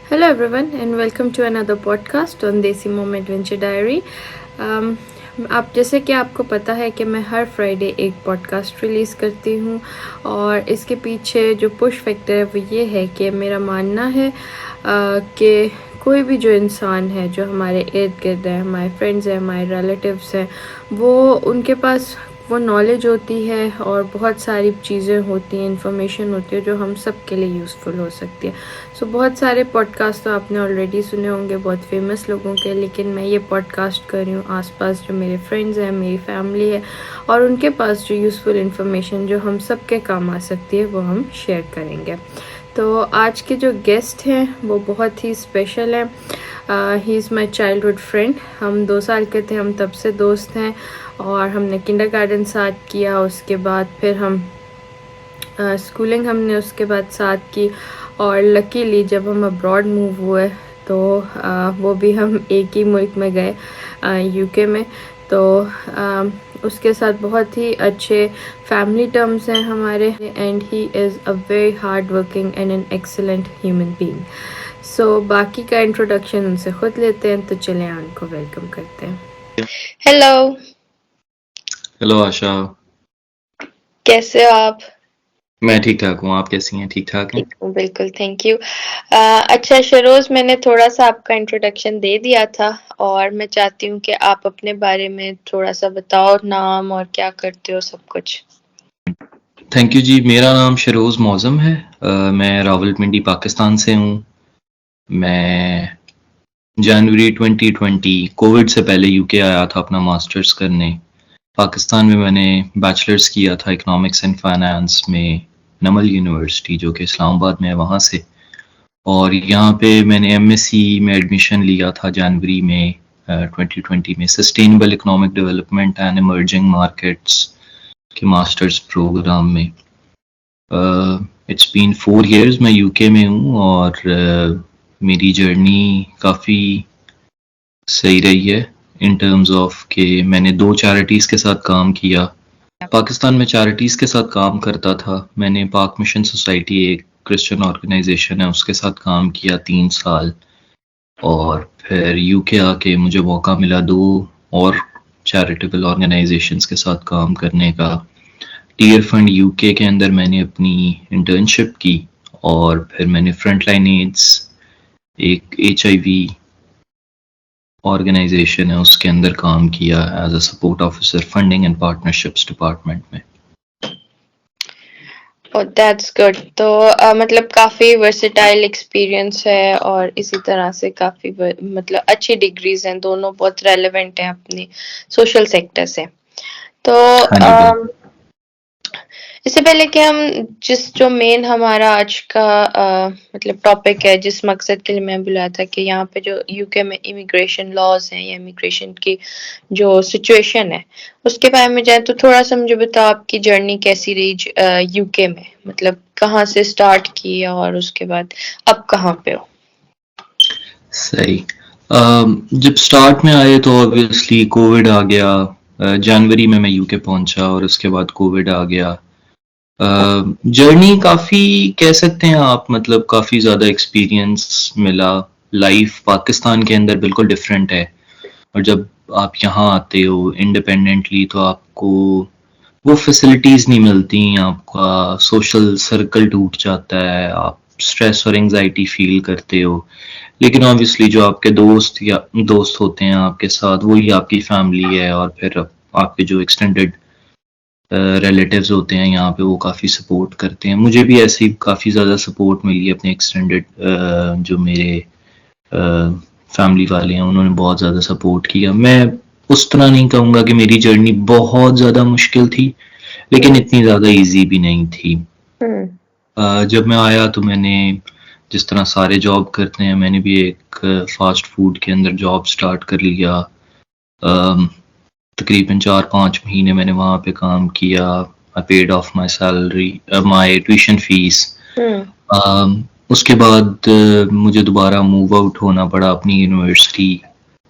Hello, everyone, and welcome to another podcast on देसी मोम adventure diary. आप जैसे कि आपको पता है कि मैं हर फ्राइडे एक पॉडकास्ट रिलीज़ करती हूँ और इसके पीछे जो पुश फैक्टर है वो ये है कि मेरा मानना है कि कोई भी जो इंसान है जो हमारे इर्द गिर्द है, हमारे फ्रेंड्स हैं, हमारे रिलेटिव्स हैं, वो उनके पास वो नॉलेज होती है और बहुत सारी चीज़ें होती हैं, इन्फॉर्मेशन होती है जो हम सब के लिए यूज़फुल हो सकती है। सो बहुत सारे पॉडकास्ट तो आपने ऑलरेडी सुने होंगे बहुत फेमस लोगों के, लेकिन मैं ये पॉडकास्ट कर रही हूँ आसपास जो मेरे फ्रेंड्स हैं, मेरी फैमिली है और उनके पास जो यूज़फुल इन्फॉर्मेशन जो हम सब के काम आ सकती है वो हम शेयर करेंगे। तो आज के जो गेस्ट हैं वो बहुत ही स्पेशल हैं। He is my childhood friend. हम 2 साल के थे, हम तब से दोस्त हैं और हमने किंडरगार्टन साथ किया, उसके बाद फिर हम स्कूलिंग हमने उसके बाद साथ की और लकीली जब हम अब्रॉड मूव हुए तो वो भी हम एक ही मुल्क में गए, यूके में। तो उसके साथ बहुत ही अच्छे फैमिली टर्म्स हैं हमारे and he is a very hard working and an excellent human being. So बाकी का इंट्रोडक्शन उनसे खुद लेते हैं, तो चलें उनको वेलकम करते हैं। हेलो, हेलो आशा। कैसे हो आप? मैं ठीक ठाक हूँ, आप कैसी हैं? ठीक ठाक हैं? ठीक हूँ, बिल्कुल, थैंक यू। अच्छा शरोज, मैंने थोड़ा सा आपका इंट्रोडक्शन दे दिया था और मैं चाहती हूँ कि आप अपने बारे में थोड़ा सा बताओ, नाम और क्या करते हो, सब कुछ। थैंक यू जी। मेरा नाम शरोज़ मौज़म है। मैं रावलपिंडी पाकिस्तान से हूँ। मैं जनवरी 2020 कोविड से पहले यूके आया था अपना मास्टर्स करने। पाकिस्तान में मैंने बैचलर्स किया था इकोनॉमिक्स एंड फाइनेंस में नमल यूनिवर्सिटी जो कि इस्लामाबाद में है, वहाँ से। और यहाँ पे मैंने एमएससी में एडमिशन लिया था जनवरी में 2020 में sustainable economic development and emerging markets के मास्टर्स प्रोग्राम में। इट्स बीन 4 years मैं यूके में हूँ और मेरी जर्नी काफ़ी सही रही है इन टर्म्स ऑफ कि मैंने 2 चैरिटीज़ के साथ काम किया। पाकिस्तान में चैरिटीज़ के साथ काम करता था। मैंने पाक मिशन सोसाइटी, एक क्रिश्चियन ऑर्गेनाइजेशन है, उसके साथ काम किया 3 साल और फिर यूके आके मुझे मौका मिला 2 और चैरिटेबल ऑर्गेनाइजेशंस के साथ काम करने का। टीयर फंड यूके के अंदर मैंने अपनी इंटर्नशिप की और फिर मैंने फ्रंटलाइन एड्स, एक एचआईवी ऑर्गेनाइजेशन है, उसके अंदर काम किया as a support officer funding and partnerships department में। Oh that's good. तो मतलब काफ़ी वर्सेटाइल एक्सपीरियंस है और इसी तरह से काफ़ी मतलब अच्छी डिग्रीज हैं, दोनों बहुत रेलेवेंट हैं अपनी सोशल सेक्टर से। तो हाँ जी बिल्कुल। इससे पहले कि हम जिस जो मेन हमारा आज का मतलब टॉपिक है, जिस मकसद के लिए मैं बुलाया था कि यहाँ पे जो यूके में इमिग्रेशन लॉज हैं या इमिग्रेशन की जो सिचुएशन है उसके बारे में जाए, तो थोड़ा सा मुझे बताओ आपकी जर्नी कैसी रही यूके में, मतलब कहाँ से स्टार्ट की और उसके बाद अब कहाँ पे हो? सही। जब स्टार्ट में आए तो ऑब्वियसली कोविड आ गया। जनवरी में मैं यूके पहुंचा और उसके बाद कोविड आ गया। जर्नी काफ़ी कह सकते हैं आप, मतलब काफ़ी ज़्यादा एक्सपीरियंस मिला। लाइफ पाकिस्तान के अंदर बिल्कुल डिफरेंट है और जब आप यहाँ आते हो इंडिपेंडेंटली तो आपको वो फैसिलिटीज़ नहीं मिलती, आपका सोशल सर्कल टूट जाता है, आप स्ट्रेस और एंजाइटी फील करते हो। लेकिन ऑब्वियसली जो आपके दोस्त होते हैं आपके साथ, वही आपकी फैमिली है और फिर आपके जो एक्सटेंडेड रिलेटिव्स होते हैं यहाँ पे, वो काफ़ी सपोर्ट करते हैं। मुझे भी ऐसे ही काफ़ी ज़्यादा सपोर्ट मिली अपने एक्सटेंडेड जो मेरे फैमिली वाले हैं, उन्होंने बहुत ज़्यादा सपोर्ट किया। मैं उस तरह नहीं कहूँगा कि मेरी जर्नी बहुत ज़्यादा मुश्किल थी, लेकिन इतनी ज़्यादा इजी भी नहीं थी। जब मैं आया तो मैंने जिस तरह सारे जॉब करते हैं, मैंने भी एक फास्ट फूड के अंदर जॉब स्टार्ट कर लिया। अम, तकरीबन 4-5 महीने मैंने वहाँ पे काम किया। I paid of my salary, my tuition fees. उसके बाद मुझे दोबारा मूव आउट होना पड़ा अपनी यूनिवर्सिटी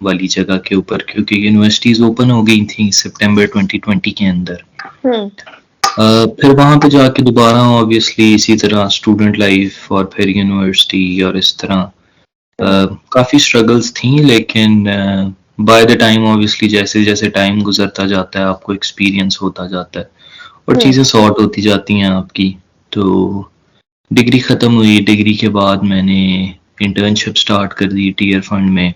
वाली जगह के ऊपर, क्योंकि यूनिवर्सिटीज़ ओपन हो गई थी सितंबर 2020 के अंदर। फिर वहाँ पे जाके दोबारा ऑब्वियसली इसी तरह स्टूडेंट लाइफ और फिर यूनिवर्सिटी और इस तरह काफ़ी स्ट्रगल्स थी लेकिन बाय द टाइम ऑब्वियसली जैसे-जैसे टाइम गुज़रता जाता है आपको एक्सपीरियंस होता जाता है और हुँ, चीज़ें सॉर्ट होती जाती हैं आपकी। तो डिग्री ख़त्म हुई, डिग्री के बाद मैंने इंटर्नशिप स्टार्ट कर दी टियर फंड में।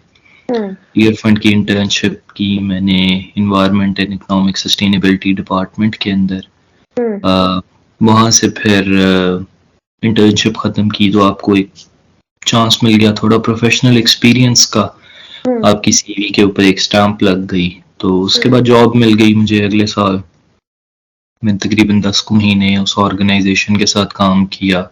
हुँ, टियर फंड की इंटर्नशिप की मैंने environment and economic sustainability department के अंदर। हुँ, अ, वहाँ से फिर इंटर्नशिप ख़त्म की तो आपको एक चांस मिल गया थोड़ा प्रोफेशनल एक्सपीरियंस का। हुँ, आपकी सीवी के ऊपर एक स्टैंप लग गई। तो उसके हुँ। बाद जॉब मिल गई मुझे अगले साल। मैंने तकरीबन 10 महीने उस ऑर्गेनाइज़ेशन के साथ काम किया।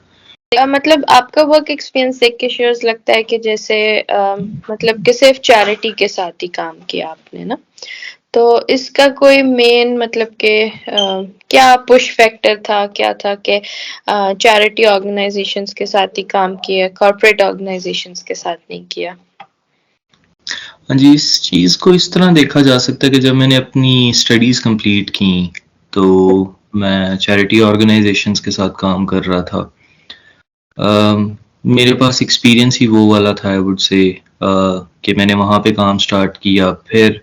मतलब आपका वर्क एक्सपीरियंस देख के श्योर लगता है कि जैसे मतलब कि सिर्फ चैरिटी के साथ ही काम किया आपने ना? तो इसका कोई मेन मतलब कि क्या पुश फैक्टर था, क्या था कि चैरिटी ऑर्गेनाइजेशंस के साथ ही काम किया, कॉर्पोरेट ऑर्गेनाइजेशंस के साथ नहीं किया? हाँ जी, इस चीज़ को इस तरह देखा जा सकता है कि जब मैंने अपनी स्टडीज़ कंप्लीट की, तो मैं चैरिटी ऑर्गेनाइज़ेशंस के साथ काम कर रहा था। मेरे पास एक्सपीरियंस ही वो वाला था आई वुड से कि मैंने वहाँ पे काम स्टार्ट किया। फिर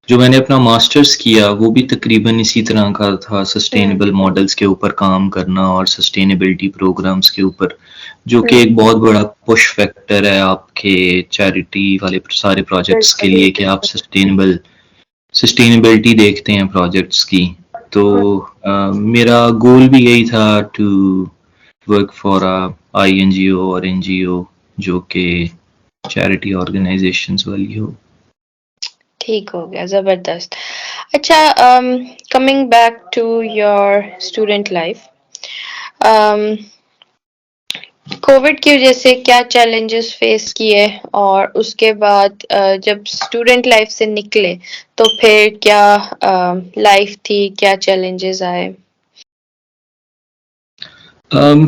जो मैंने अपना मास्टर्स किया वो भी तकरीबन इसी तरह का था, हुँ, सस्टेनेबल मॉडल्स के ऊपर काम करना और सस्टेनेबिलिटी प्रोग्राम्स के ऊपर, जो कि हुँ, एक बहुत बड़ा पुश फैक्टर है आपके चैरिटी वाले सारे प्रोजेक्ट्स के बिल्कुल, लिए कि आप सस्टेनेबिलिटी देखते हैं प्रोजेक्ट्स की। तो हुँ, मेरा गोल भी यही था to work for a INGO और एनजीओ जो कि चैरिटी ऑर्गेनाइजेशंस वाली हो। ठीक हो गया, ज़बरदस्त। अच्छा coming back to your student life um covid की वजह से क्या चैलेंजेस फेस किए और उसके बाद जब स्टूडेंट लाइफ से निकले तो फिर क्या लाइफ थी क्या चैलेंजेस आए।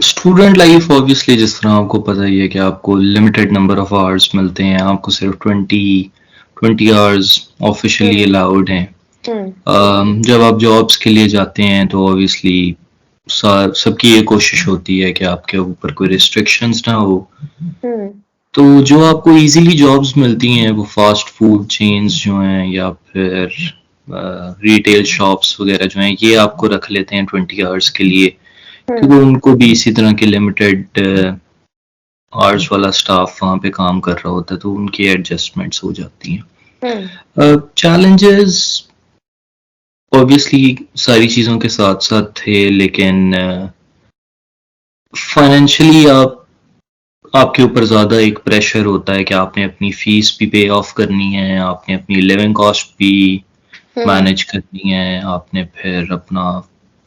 स्टूडेंट लाइफ ऑब्वियसली जिस तरह आपको पता ही है कि आपको लिमिटेड नंबर ऑफ आवर्स मिलते हैं, आपको सिर्फ 20 आवर्स ऑफिशियली हम्म अलाउड हैं। हम्म जब आप जॉब्स के लिए जाते हैं तो ऑब्वियसली सबकी ये कोशिश होती है कि आपके ऊपर कोई रिस्ट्रिक्शंस ना हो। हम्म तो जो आपको इजीली जॉब्स मिलती हैं वो फास्ट फूड चेन्स जो हैं या फिर रिटेल शॉप्स वगैरह जो हैं ये आपको रख लेते हैं 20 आवर्स के लिए, हम्म क्योंकि उनको भी इसी तरह के लिमिटेड आवर्स वाला स्टाफ वहाँ पे काम कर रहा होता है तो उनकी एडजस्टमेंट्स हो जाती हम्म हैं। चैलेंजेस ऑब्वियसली सारी चीज़ों के साथ साथ थे लेकिन फाइनेंशियली आपके ऊपर ज़्यादा एक प्रेशर होता है कि आपने अपनी फीस भी पे ऑफ करनी है, आपने अपनी लिविंग कॉस्ट भी हम्म मैनेज करनी है, आपने फिर अपना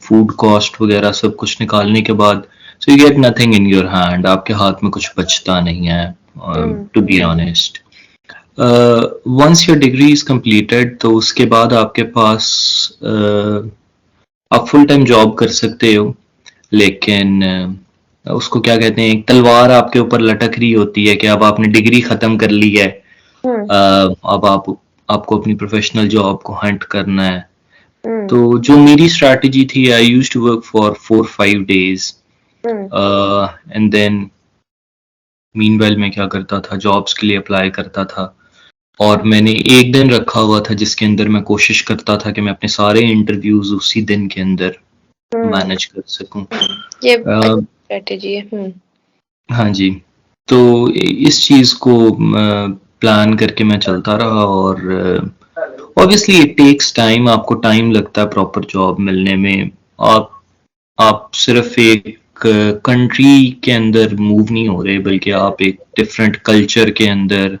फूड कॉस्ट वगैरह सब कुछ निकालने के बाद so you get nothing in your hand, आपके हाथ में कुछ बचता नहीं है to be honest. Once your degree is completed तो उसके बाद आपके पास आप फुल टाइम जॉब कर सकते हो लेकिन उसको क्या कहते हैं, एक तलवार आपके ऊपर लटक रही होती है कि अब आपने डिग्री खत्म कर ली है। हम्म अब आपको अपनी प्रोफेशनल जॉब को हंट करना है। हम्म तो जो मेरी स्ट्रैटेजी थी I used to work for 4-5 days hmm and then meanwhile मैं क्या करता था, जॉब्स के लिए अप्लाई करता था और मैंने एक दिन रखा हुआ था जिसके अंदर मैं कोशिश करता था कि मैं अपने सारे इंटरव्यूज उसी दिन के अंदर हम्म मैनेज कर सकूं। ये अ, अच्छी स्ट्रेटेजी है। हाँ जी, तो इस चीज़ को प्लान करके मैं चलता रहा और ऑब्वियसली इट टेक्स टाइम, आपको टाइम लगता है प्रॉपर जॉब मिलने में। आप आप सिर्फ एक कंट्री के अंदर मूव नहीं हो रहे बल्कि आप एक डिफरेंट कल्चर के अंदर,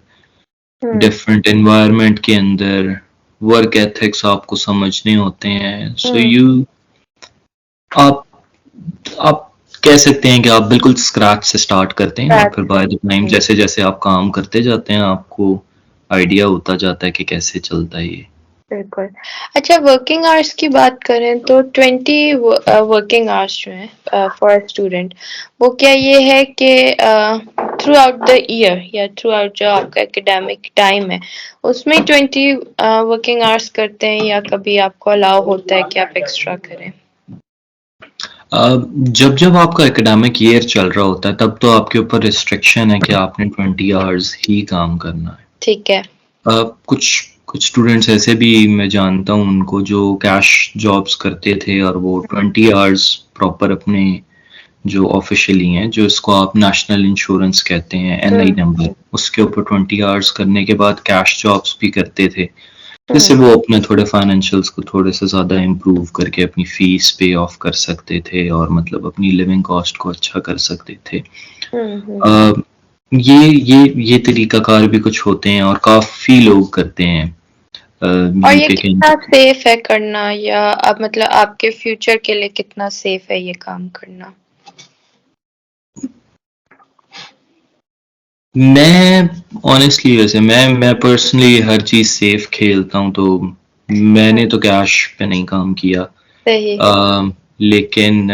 हम्म डिफरेंट एनवायरनमेंट के अंदर वर्क एथिक्स आपको समझने होते हैं। सो हम्म आप आप कह सकते हैं कि आप बिल्कुल स्क्रैच से स्टार्ट करते हैं और फिर बाय द टाइम हम्म जैसे-जैसे आप काम करते जाते हैं आपको आइडिया होता जाता है कि कैसे चलता है ये। बिल्कुल। अच्छा वर्किंग आवर्स की बात करें तो 20 वर्किंग आवर्स जो हैं फॉर अ स्टूडेंट वो क्या ये है कि थ्रू आउट द ईयर या थ्रू आउट जो आपका एकेडमिक टाइम है उसमें 20 वर्किंग आवर्स करते हैं या कभी आपको अलाउ होता है कि आप एक्स्ट्रा करें? जब जब आपका एकेडमिक ईयर चल रहा होता है तब तो आपके ऊपर रिस्ट्रिक्शन है कि आपने 20 आवर्स ही काम करना है। ठीक है। कुछ कुछ स्टूडेंट्स ऐसे भी मैं जानता हूँ उनको जो कैश जॉब्स करते थे और वो 20 आवर्स प्रॉपर अपने जो ऑफिशियली हैं, जो इसको आप नेशनल इंश्योरेंस कहते हैं, एनआई नंबर, उसके ऊपर 20 आवर्स करने के बाद कैश जॉब्स भी करते थे, जिससे वो अपने थोड़े फाइनेंशियल्स को थोड़े से ज़्यादा इम्प्रूव करके अपनी फीस पे ऑफ कर सकते थे और मतलब अपनी लिविंग कॉस्ट को अच्छा कर सकते थे। अ, ये तरीकाकार भी कुछ होते हैं और काफ़ी लोग करते हैं और ये यूके के कितना अंदर। सेफ है करना, या अब मतलब आपके फ्यूचर के लिए कितना सेफ है ये काम करना? मैं ऑनेस्टली वैसे मैं पर्सनली हर चीज़ सेफ खेलता हूँ, तो मैंने तो कैश पे नहीं काम किया। सही। लेकिन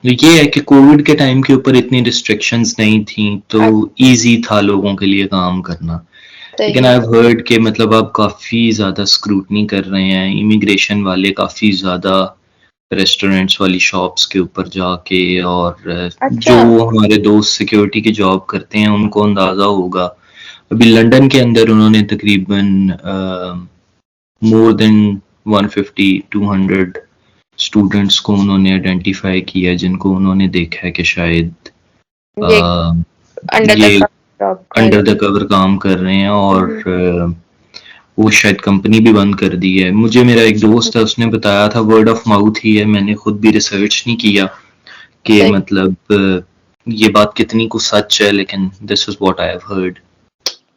ये है कि कोविड के टाइम के ऊपर इतनी रिस्ट्रिक्शंस नहीं थी, तो इजी था लोगों के लिए काम करना। लेकिन सही। आई हैव हर्ड कि मतलब अब काफ़ी ज़्यादा स्क्रूटनी कर रहे हैं इमिग्रेशन वाले, काफ़ी ज़्यादा रेस्टोरेंट्स वाली शॉप्स के ऊपर जाके, और जो अच्छा। हमारे दोस्त सिक्योरिटी की जॉब करते हैं उनको अंदाज़ा होगा। अभी लंदन के अंदर उन्होंने तकरीबन मोर देन 150-200 स्टूडेंट्स को उन्होंने आइडेंटिफाई किया जिनको उन्होंने देखा है कि शायद ये अ, अंडर द ये जॉब कर अंडर रहे द कवर काम कर रहे हैं, और हैं। वो शायद कंपनी भी बंद कर दी है। मुझे मेरा एक दोस्त है उसने बताया था, वर्ड ऑफ माउथ ही है, मैंने खुद भी रिसर्च नहीं किया कि सही मतलब ये बात कितनी कुछ सच है, लेकिन this is what I have heard.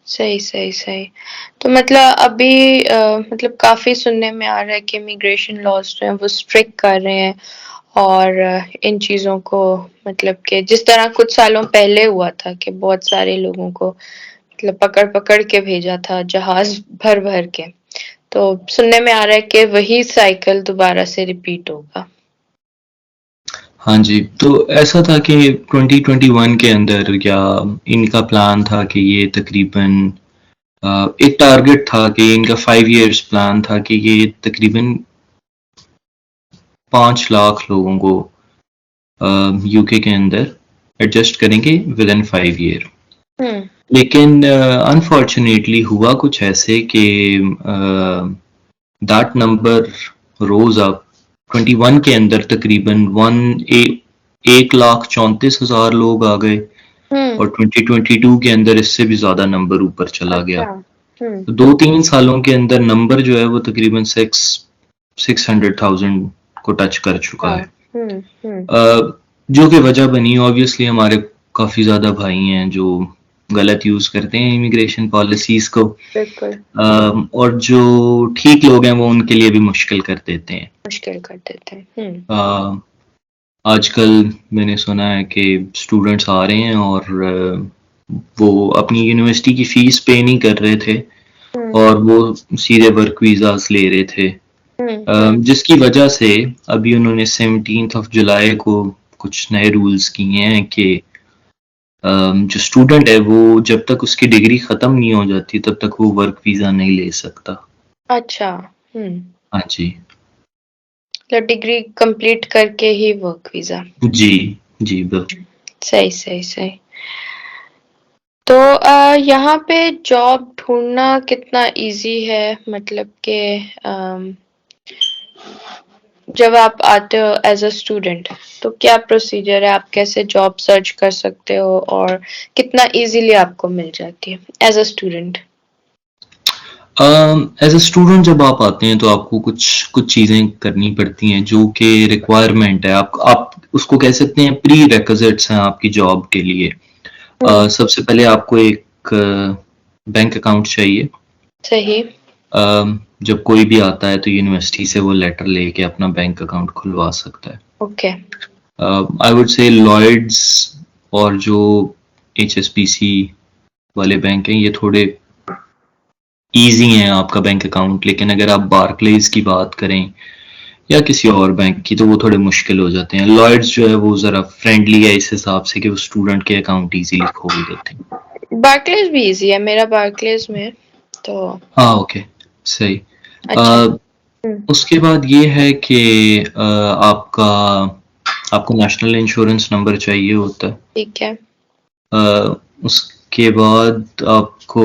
सही सही सही। तो मतलब अभी मतलब काफी सुनने में आ रहा है कि इमिग्रेशन लॉज जो है वो स्ट्रिक्ट कर रहे हैं, और इन चीजों को मतलब कि जिस तरह कुछ सालों पहले हुआ था कि बहुत सारे लोगों को मतलब पकड़ पकड़ के भेजा था जहाज भर भर के, तो सुनने में आ रहा है कि वही साइकिल दोबारा से रिपीट होगा। हाँ जी, तो ऐसा था कि 2021 के अंदर या इनका प्लान था कि ये तकरीबन एक टारगेट था कि इनका 5 इयर्स प्लान था कि ये तकरीबन 5 लाख लोगों को यूके के अंदर एडजस्ट करेंगे विद इन 5 ईयर। हम्म। लेकिन अनफॉर्चुनेटली हुआ कुछ ऐसे कि दैट नंबर रोज अप। 21 के अंदर तकरीबन 1,34,000 लोग आ गए, हम्म। और 2022 के अंदर इससे भी ज्यादा नंबर ऊपर चला गया। अच्छा। हम्म। तो 2-3 सालों के अंदर नंबर जो है वो तकरीबन 600,000 को टच कर चुका हाँ। है। हम्म। जो कि वजह बनी, ऑब्वियसली हमारे काफ़ी ज़्यादा भाई हैं जो गलत यूज़ करते हैं इमिग्रेशन पॉलिसीज़ को, बिल्कुल। और जो ठीक लोग हैं वो उनके लिए भी मुश्किल कर देते हैं। मुश्किल कर देते हैं। अ, आजकल मैंने सुना है कि स्टूडेंट्स आ रहे हैं और वो अपनी यूनिवर्सिटी की फ़ीस पे नहीं कर रहे थे हम्म। और वो सीधे वर्क वीज़ाज़ ले रहे थे। जिसकी वजह से अभी उन्होंने 17th ऑफ जुलाई को कुछ नए रूल्स किए हैं कि जो स्टूडेंट है वो जब तक उसकी डिग्री ख़त्म नहीं हो जाती तब तक वो वर्क वीज़ा नहीं ले सकता। अच्छा। हम्म। हाँ जी। मतलब डिग्री कंप्लीट करके ही वर्क वीजा। जी, जी, बिल्कुल। सही सही सही। तो यहाँ पे जॉब ढूंढना कितना इजी है, मतलब कि अम, जब आप आते हो एज अ स्टूडेंट, तो क्या प्रोसीजर है, आप कैसे जॉब सर्च कर सकते हो, और कितना इजीली आपको मिल जाती है as a student? As a student जब आप आते हैं तो आपको कुछ कुछ चीज़ें करनी पड़ती हैं जो कि रिक्वायरमेंट है, आप उसको कह सकते हैं प्री रिक्विजिट्स हैं आपकी जॉब के लिए। हम्म। सबसे पहले आपको एक बैंक अकाउंट चाहिए। सही। जब कोई भी आता है तो यूनिवर्सिटी से वो लेटर लेके अपना बैंक अकाउंट खुलवा सकता है। Okay. I would say Lloyds और जो एचएसबीसी वाले बैंक हैं ये थोड़े इजी हैं आपका बैंक अकाउंट, लेकिन अगर आप बारक्लेज की बात करें या किसी और बैंक की तो वो थोड़े मुश्किल हो जाते हैं। लॉयड्स जो है वो ज़रा फ्रेंडली है इस हिसाब से कि वो स्टूडेंट के अकाउंट इजीली खोल देते हैं। बार्कलेज भी इजी है, मेरा बार्कलेज में, तो हाँ, ओके, सही। अच्छा। उसके बाद ये है कि आपका आपको नेशनल इंश्योरेंस नंबर चाहिए होता है। ठीक है। उसके बाद आपको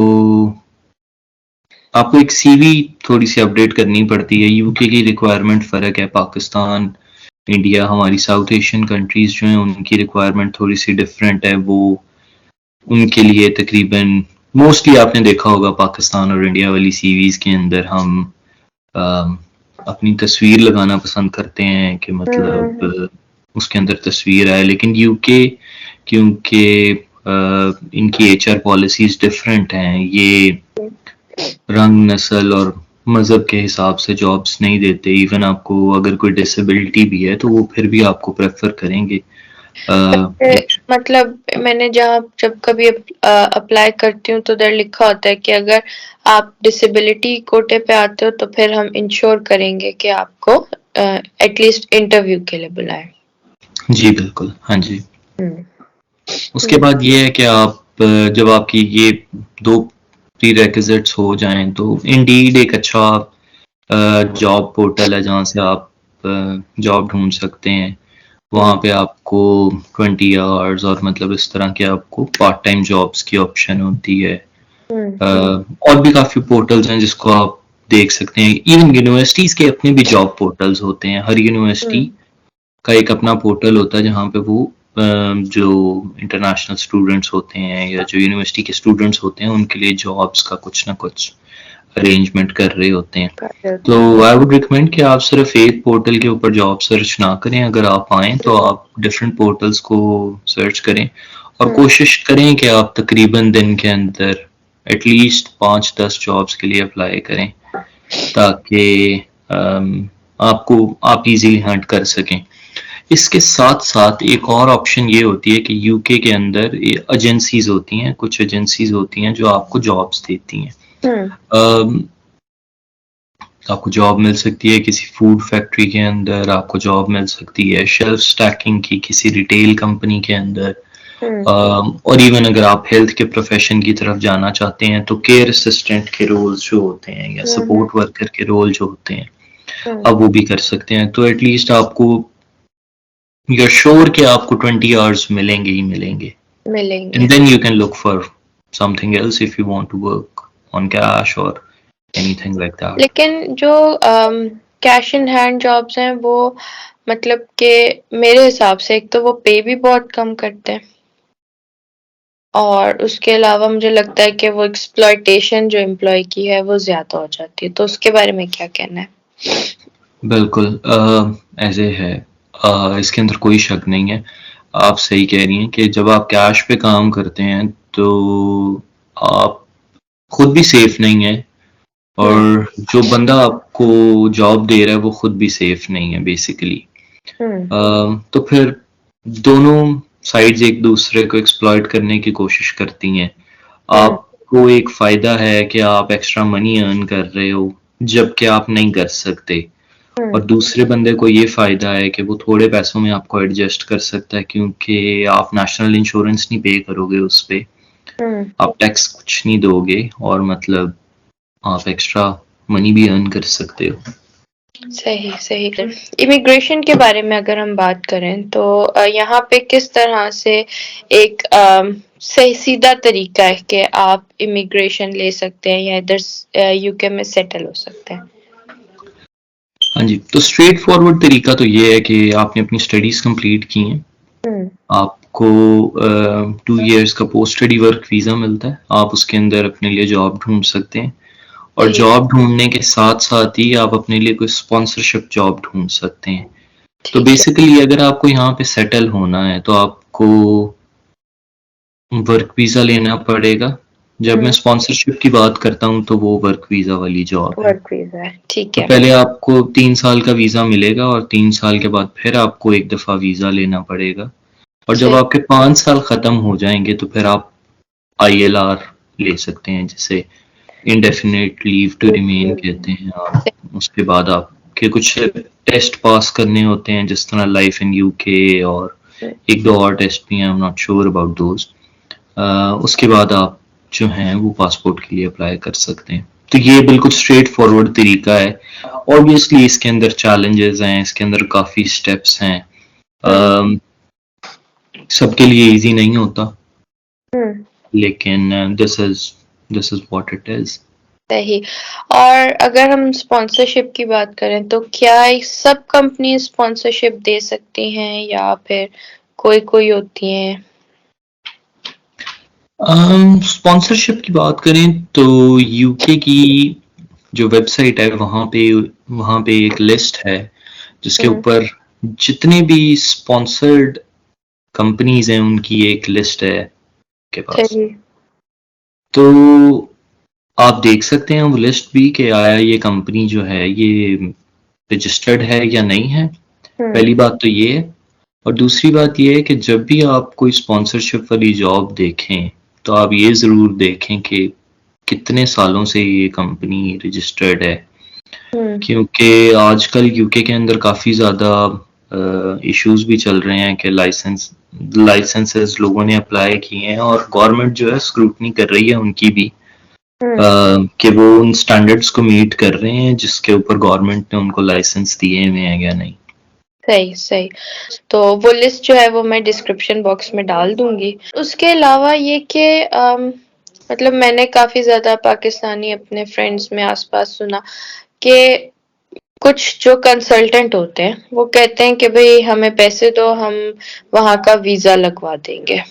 एक सीवी थोड़ी सी अपडेट करनी पड़ती है। यूके की रिक्वायरमेंट फ़र्क है, पाकिस्तान, इंडिया, हमारी साउथ एशियन कंट्रीज़ जो हैं उनकी रिक्वायरमेंट थोड़ी सी डिफरेंट है। वो उनके लिए तकरीबन मोस्टली आपने देखा होगा पाकिस्तान और इंडिया वाली सीवीज़ के अंदर हम अम, अपनी तस्वीर लगाना पसंद करते हैं कि मतलब उसके अंदर तस्वीर आए, लेकिन यूके क्योंकि इनकी एचआर पॉलिसीज डिफरेंट हैं, ये रंग, नस्ल और मज़हब के हिसाब से जॉब्स नहीं देते। इवन आपको अगर कोई डिसेबिलिटी भी है तो वो फिर भी आपको प्रेफर करेंगे। मतलब मैंने जब कभी अप्लाई करती हूँ तो उधर लिखा होता है कि अगर आप डिसेबिलिटी कोटे पे आते हो तो फिर हम इंश्योर करेंगे कि आपको एटलीस्ट इंटरव्यू के लिए बुलाएं। जी बिल्कुल, हाँ जी। उसके हम्म। बाद ये है कि आप जब आपकी ये 2 प्रीरेक्विजिट्स हो जाएं तो इंडीड एक अच्छा जॉब पोर्टल है जहाँ से आप जॉब ढूंढ सकते हैं। वहाँ पे आपको 20 आवर्स और मतलब इस तरह के आपको पार्ट टाइम जॉब्स की ऑप्शन होती है। और भी काफ़ी पोर्टल्स हैं जिसको आप देख सकते हैं। इवन यूनिवर्सिटीज़ के अपने भी जॉब पोर्टल्स होते हैं। हर यूनिवर्सिटी का एक अपना पोर्टल होता है जहाँ पे वो जो इंटरनेशनल स्टूडेंट्स होते हैं या जो यूनिवर्सिटी के स्टूडेंट्स होते हैं उनके लिए जॉब्स का कुछ ना कुछ अरेंजमेंट कर रहे होते हैं। तो आई वुड रिकमेंड कि आप सिर्फ एक पोर्टल के ऊपर जॉब सर्च ना करें। अगर आप आएँ तो आप डिफरेंट पोर्टल्स को सर्च करें और कोशिश करें कि आप तकरीबन दिन के अंदर एटलीस्ट 5-10 जॉब्स के लिए अप्लाई करें ताकि आप इजीली हंट कर सकें। इसके साथ साथ एक और ऑप्शन ये होती है कि यूके के अंदर एजेंसीज होती हैं, कुछ एजेंसीज होती हैं जो आपको जॉब्स देती हैं। आपको जॉब मिल सकती है किसी फूड फैक्ट्री के अंदर, आपको जॉब मिल सकती है शेल्फ स्टैकिंग की किसी रिटेल कंपनी के अंदर, और इवन अगर आप हेल्थ के प्रोफेशन की तरफ जाना चाहते हैं तो केयर असिस्टेंट के रोल्स जो होते हैं या सपोर्ट वर्कर के रोल जो होते हैं अब वो भी कर सकते हैं। तो एटलीस्ट आपको यू आर श्योर कि आपको 20 आवर्स मिलेंगे ही मिलेंगे। And then you can look for something else if you want to work on cash और एनीथिंग लाइक दैट। लेकिन जो कैश इन हैंड जॉब्स हैं वो मतलब कि मेरे हिसाब से एक तो वो पे भी बहुत कम करते हैं और उसके अलावा मुझे लगता है कि वो एक्सप्लॉयटेशन जो एम्प्लॉय की है वो ज्यादा हो जाती है। तो उसके बारे में क्या कहना है? बिल्कुल ऐसे है, इसके अंदर कोई शक नहीं है। आप सही कह रही हैं कि जब आप कैश पे काम करते हैं तो आप खुद भी सेफ नहीं है और जो बंदा आपको जॉब दे रहा है वो खुद भी सेफ नहीं है बेसिकली। तो फिर दोनों साइड्स एक दूसरे को एक्सप्लॉइट करने की कोशिश करती हैं। आपको एक फायदा है कि आप एक्स्ट्रा मनी अर्न कर रहे हो जबकि आप नहीं कर सकते, और दूसरे बंदे को ये फायदा है कि वो थोड़े पैसों में आपको एडजस्ट कर सकता है क्योंकि आप नेशनल इंश्योरेंस नहीं पे करोगे उस पे, आप टैक्स कुछ नहीं दोगे और मतलब आप एक्स्ट्रा मनी भी अर्न कर सकते हो। सही सही। इमिग्रेशन के बारे में अगर हम बात करें तो यहाँ पे किस तरह से एक सही सीधा तरीका है कि आप इमिग्रेशन ले सकते हैं या इधर यूके में सेटल हो सकते हैं? हाँ जी, तो स्ट्रेट फॉरवर्ड तरीका तो ये है कि आपने अपनी स्टडीज कंप्लीट की हैं, आपको 2 इयर्स का पोस्ट स्टडी वर्क वीज़ा मिलता है, आप उसके अंदर अपने लिए जॉब ढूंढ सकते हैं और जॉब ढूंढने के साथ साथ ही आप अपने लिए कोई स्पॉन्सरशिप जॉब ढूंढ सकते हैं। तो बेसिकली अगर आपको यहाँ पे सेटल होना है तो आपको वर्क वीज़ा लेना पड़ेगा। जब मैं स्पॉन्सरशिप की बात करता हूँ तो वो वर्क वीज़ा वाली जॉब है। वर्क वीजा है, ठीक तो है। पहले आपको 3 साल का वीज़ा मिलेगा और 3 साल के बाद फिर आपको एक दफ़ा वीज़ा लेना पड़ेगा और जब आपके 5 साल ख़त्म हो जाएंगे तो फिर आप ILR ले सकते हैं, जिसे इंडेफिनिट लीव टू रिमेन कहते हैं। आप उसके बाद आपके कुछ टेस्ट पास करने होते हैं जिस तरह लाइफ इन यूके और एक दो और टेस्ट भी हैं, I am not sure about those. उसके बाद आप जो हैं वो पासपोर्ट के लिए अप्लाई कर सकते हैं। तो ये बिल्कुल स्ट्रेट फॉरवर्ड तरीका है। ऑब्वियसली इसके अंदर चैलेंजेस हैं, इसके अंदर काफ़ी स्टेप्स हैं, हम्म। सबके लिए इजी नहीं होता, हम्म। लेकिन this is what it is. सही। और अगर हम स्पॉन्सरशिप की बात करें तो क्या सब कंपनी स्पॉन्सरशिप दे सकती हैं या फिर कोई कोई होती हैं? स्पॉन्सरशिप की बात करें तो यूके की जो वेबसाइट है वहाँ पे एक लिस्ट है जिसके हम्म। ऊपर जितने भी स्पॉन्सर्ड कंपनीज हैं उनकी एक लिस्ट है के पास। सही। तो आप देख सकते हैं वो लिस्ट भी कि आया ये कंपनी जो है ये रजिस्टर्ड है या नहीं है। हम्म। पहली बात तो ये है। और दूसरी बात ये है कि जब भी आप कोई स्पॉन्सरशिप वाली जॉब देखें तो आप ये ज़रूर देखें कि कितने सालों से ये कंपनी रजिस्टर्ड है, हम्म। क्योंकि आजकल यूके के अंदर काफ़ी ज़्यादा इश्यूज भी चल रहे हैं कि लाइसेंसेस लोगों ने अप्लाई किए हैं और गवर्नमेंट जो है स्क्रूटनी कर रही है उनकी भी, हम्म। कि वो उन स्टैंडर्ड्स को मीट कर रहे हैं जिसके ऊपर गवर्नमेंट ने उनको लाइसेंस दिए हुए हैं या नहीं। सही सही। तो वो लिस्ट जो है वो मैं डिस्क्रिप्शन बॉक्स में डाल दूंगी। उसके अलावा ये कि मतलब मैंने काफी ज्यादा पाकिस्तानी अपने फ्रेंड्स में आसपास सुना कि कुछ जो कंसल्टेंट होते हैं वो कहते हैं कि भाई हमें पैसे दो, हम वहां का वीजा लगवा देंगे,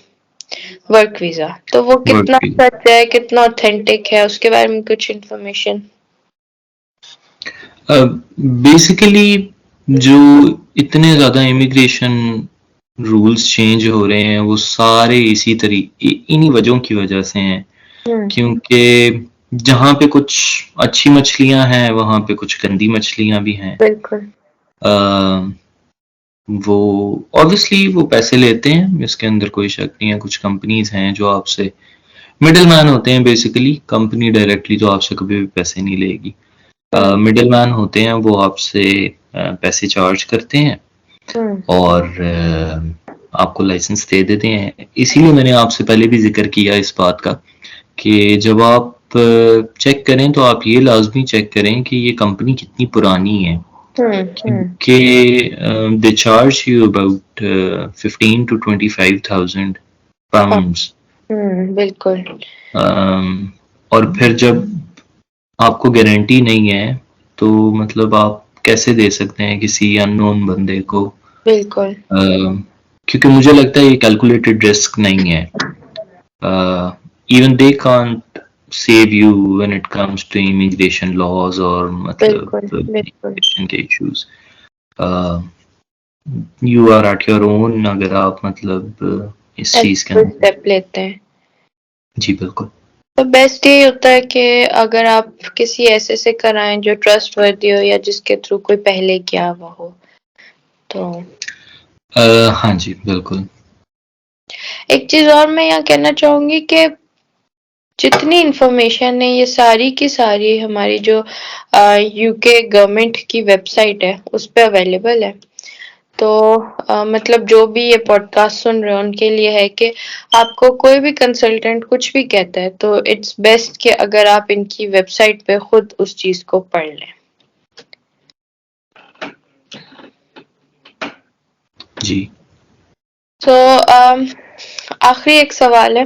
वर्क वीजा। तो वो वर्क कितना भी सच है, कितना ऑथेंटिक है, उसके बारे में कुछ इन्फॉर्मेशन? बेसिकली जो इतने ज़्यादा इमिग्रेशन रूल्स चेंज हो रहे हैं वो सारे इसी तरीके इन्हीं वजहों की वजह से हैं, हम्म। क्योंकि जहाँ पे कुछ अच्छी मछलियाँ हैं वहाँ पे कुछ गंदी मछलियाँ भी हैं। बिल्कुल। अ, वो ऑब्वियसली वो पैसे लेते हैं, इसके अंदर कोई शक नहीं है। कुछ कंपनीज हैं जो आपसे मिडिल मैन होते हैं, बेसिकली कंपनी डायरेक्टली तो आपसे कभी भी पैसे नहीं लेगी। हम्म। मिडिल मैन होते हैं, वो आपसे पैसे चार्ज करते हैं हम्म। और आपको लाइसेंस दे देते हैं। इसीलिए मैंने आपसे पहले भी जिक्र किया इस बात का कि जब आप चेक करें तो आप ये लाजमी चेक करें कि ये कंपनी कितनी पुरानी है, हम्म। हम्म। क्योंकि they charge you about 15 to 25,000 pounds। बिल्कुल। और फिर जब आपको गारंटी नहीं है तो मतलब आप कैसे दे सकते हैं किसी अननोन बंदे को, बिल्कुल। क्योंकि मुझे लगता है ये कैलकुलेटेड रिस्क नहीं है। Even they can't save you when it comes to immigration laws और मतलब बिल्कुल। बिल्कुल। immigration के issues। You are at your own अगर आप मतलब इस चीज के एक्स्ट्रा अंदर। स्टेप लेते हैं। जी बिल्कुल। तो बेस्ट यही होता है कि अगर आप किसी ऐसे से कराएं जो ट्रस्टवर्दी हो या जिसके थ्रू कोई पहले गया हुआ हो। तो हाँ जी बिल्कुल। एक चीज और मैं यहाँ कहना चाहूंगी कि जितनी इंफॉर्मेशन है ये सारी की सारी हमारी जो यूके गवर्नमेंट की वेबसाइट है उस पे अवेलेबल है। तो मतलब जो भी ये पॉडकास्ट सुन रहे हैं उनके लिए है कि आपको कोई भी कंसल्टेंट कुछ भी कहता है तो इट्स बेस्ट कि अगर आप इनकी वेबसाइट पे खुद उस चीज को पढ़ लें। जी। तो आखिरी एक सवाल है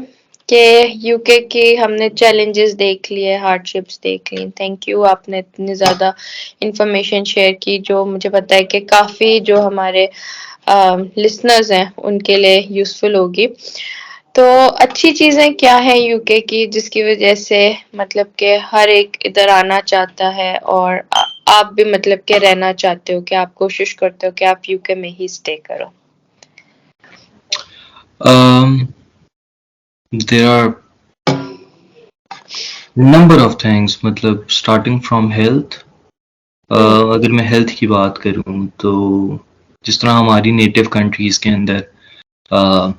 कि यूके की हमने चैलेंजेस देख लिए, हार्डशिप्स देख ली। थैंक यू, आपने इतनी ज़्यादा इंफॉर्मेशन शेयर की जो मुझे पता है कि काफ़ी जो हमारे लिसनर्स हैं उनके लिए यूज़फुल होगी। तो अच्छी चीज़ें क्या है यूके की जिसकी वजह से मतलब कि हर एक इधर आना चाहता है और आप भी मतलब कि रहना चाहते हो, कि आप कोशिश करते हो कि आप यूके में ही स्टे करो? There are number of things, मतलब स्टार्टिंग फ्रॉम हेल्थ। हम्म। अगर मैं हेल्थ की बात करूं तो जिस तरह हमारी नेटिव कंट्रीज के अंदर अ,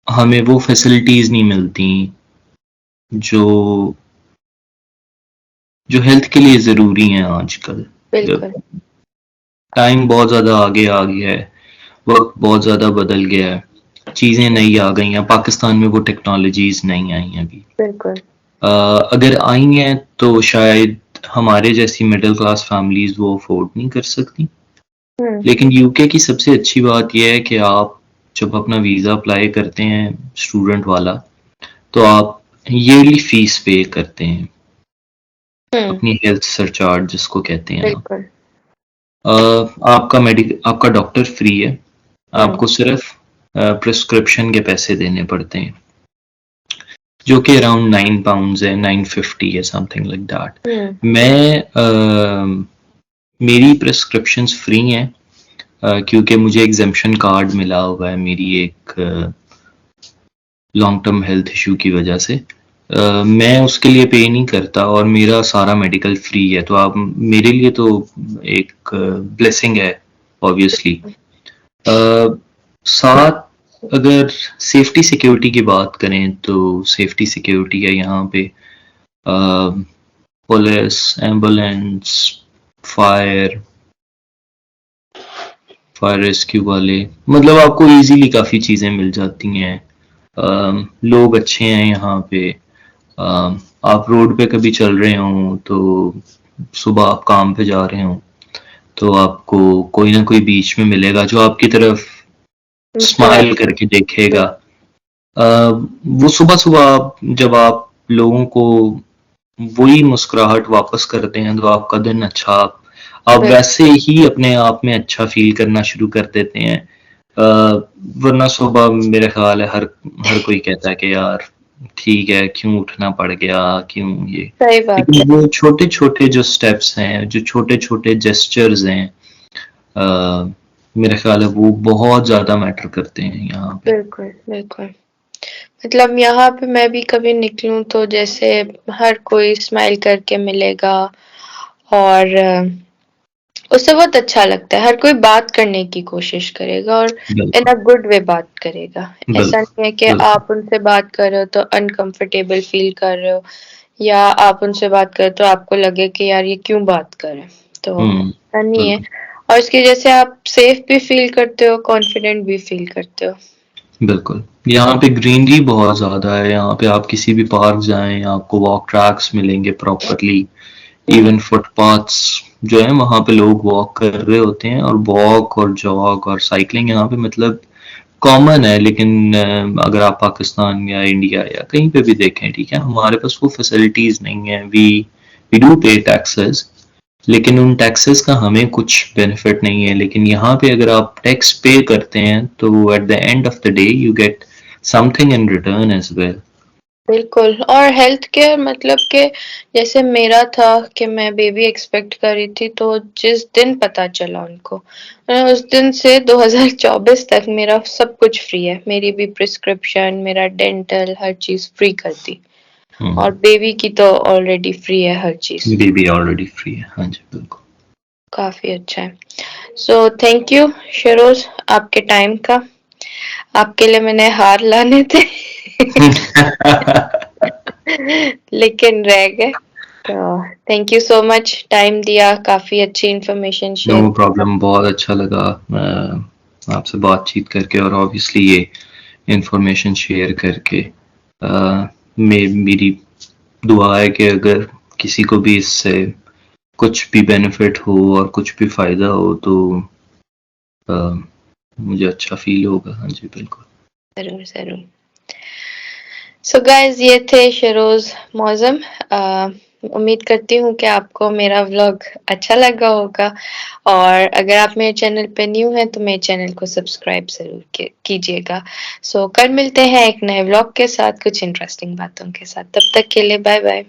हमें वो फैसिलिटीज नहीं मिलती जो जो हेल्थ के लिए ज़रूरी हैं आजकल। जब बिल्कुल। टाइम बहुत ज़्यादा आगे आ गया है, वक्त बहुत ज़्यादा बदल गया है, चीज़ें नई आ गई हैं, पाकिस्तान में वो टेक्नोलॉजीज नहीं आई हैं अभी। बिल्कुल। अगर आई हैं तो शायद हमारे जैसी मिडिल क्लास फैमिलीज वो अफोर्ड नहीं कर सकती। लेकिन यूके की सबसे अच्छी बात यह है कि आप जब अपना वीज़ा अप्लाई करते हैं स्टूडेंट वाला, तो आप ईयरली फीस पे करते हैं, अपनी हेल्थ सरचार्ज जिसको कहते हैं आप। बिल्कुल। आपका डॉक्टर फ्री है, आपको सिर्फ प्रिस्क्रिप्शन के पैसे देने पड़ते हैं, जो कि अराउंड £9 है, 950 है, समथिंग लाइक दैट। मेरी प्रिस्क्रिप्शंस फ्री हैं, क्योंकि मुझे एग्जेम्पशन कार्ड मिला हुआ है मेरी एक लॉन्ग टर्म हेल्थ इशू की वजह से। मैं उसके लिए पे नहीं करता और मेरा सारा मेडिकल फ्री है, तो आप मेरे लिए तो एक ब्लेसिंग है ऑब्वियसली। साथ अगर सेफ्टी सिक्योरिटी की बात करें तो सेफ्टी सिक्योरिटी है यहाँ पे, पुलिस, एम्बुलेंस, फायर रेस्क्यू वाले, मतलब आपको इजीली काफ़ी चीज़ें मिल जाती हैं। लोग अच्छे हैं यहाँ पे। आप रोड पे कभी चल रहे हों तो सुबह आप काम पे जा रहे हों तो आपको कोई ना कोई बीच में मिलेगा जो आपकी तरफ स्माइल करके देखेगा। वो सुबह-सुबह जब आप लोगों को वही मुस्कुराहट वापस करते हैं तो आपका दिन अच्छा, आप वैसे ही अपने आप में अच्छा फील करना शुरू कर देते हैं। वरना सुबह मेरे ख्याल है हर कोई कहता है कि यार ठीक है, क्यों उठना पड़ गया, क्यों ये। सही बात है। लेकिन वो छोटे-छोटे जो स्टेप्स हैं, जो छोटे-छोटे जेस्चर्स हैं, मेरे ख्याल है वो बहुत ज़्यादा मैटर करते हैं यहाँ पे। बिल्कुल, बिल्कुल। मतलब यहाँ पे मैं भी कभी निकलूँ तो जैसे हर कोई स्माइल करके मिलेगा और उससे बहुत अच्छा लगता है। हर कोई बात करने की कोशिश करेगा और इन बिल्कुल, अ गुड वे बात करेगा। ऐसा बिल्कुल, नहीं है कि बिल्कुल। आप उनसे बात कर रहे हो तो अनकंफर्टेबल फील कर रहे हो या आप उनसे बात कर रहे हो तो आपको लगे कि यार ये क्यों बात कर रहे हैं। तो ऐसा नहीं है बिल्कुल, और इसकी वजह से आप सेफ भी फील करते हो, कॉन्फिडेंट भी फील करते हो। बिल्कुल। यहाँ पे ग्रीनरी बहुत ज़्यादा है, यहाँ पे आप किसी भी पार्क जाएँ, आपको वॉक ट्रैक्स मिलेंगे प्रॉपर्ली, इवन फुटपाथ्स जो है वहाँ पे लोग वॉक कर रहे होते हैं, और वॉक और जॉग और साइकिलिंग यहाँ पे मतलब कॉमन है। लेकिन अगर आप पाकिस्तान या इंडिया या कहीं पे भी देखें, ठीक है, हमारे पास वो फैसिलिटीज़ नहीं है। वी डू पे टैक्सेस, लेकिन उन टैक्सेस का हमें कुछ बेनिफिट नहीं है। लेकिन यहाँ पे अगर आप टैक्स पे करते हैं तो at the end of the day you get something in return as well. बिल्कुल और हेल्थ केयर मतलब कि जैसे मेरा था कि मैं बेबी एक्सपेक्ट कर रही थी तो जिस दिन पता चला उनको उस दिन से 2024 तक मेरा सब कुछ फ्री है। मेरी भी प्रिस्क्रिप्शन, मेरा डेंटल, हर चीज़ फ्री कर दी और बेबी की तो ऑलरेडी फ्री है हर चीज़। बेबी ऑलरेडी फ्री है, हाँ जी, बिल्कुल। काफ़ी अच्छा है। सो थैंक यू शेरोज़ आपके टाइम का। आपके लिए मैंने हार लाने थे लेकिन रह गए। तो thank you so much time दिया, काफ़ी अच्छी इन्फॉर्मेशन शेयर। नो प्रॉब्लम, बहुत अच्छा लगा आपसे बातचीत करके, और ऑब्वियसली ये इंफॉर्मेशन शेयर करके। मेरी दुआ है कि अगर किसी को भी इससे कुछ भी बेनिफिट हो और कुछ भी फ़ायदा हो तो अ, मुझे अच्छा फ़ील होगा। हाँ जी, बिल्कुल। ज़रूर, ज़रूर। सो गाइज़ ये थे शेरोज़ मौज़म। उम्मीद करती हूँ कि आपको मेरा व्लॉग अच्छा लगा होगा और अगर आप मेरे चैनल पे न्यू हैं तो मेरे चैनल को सब्सक्राइब ज़रूर कीजिएगा। सो कल मिलते हैं एक नए व्लॉग के साथ, कुछ इंटरेस्टिंग बातों के साथ। तब तक के लिए बाय-बाय।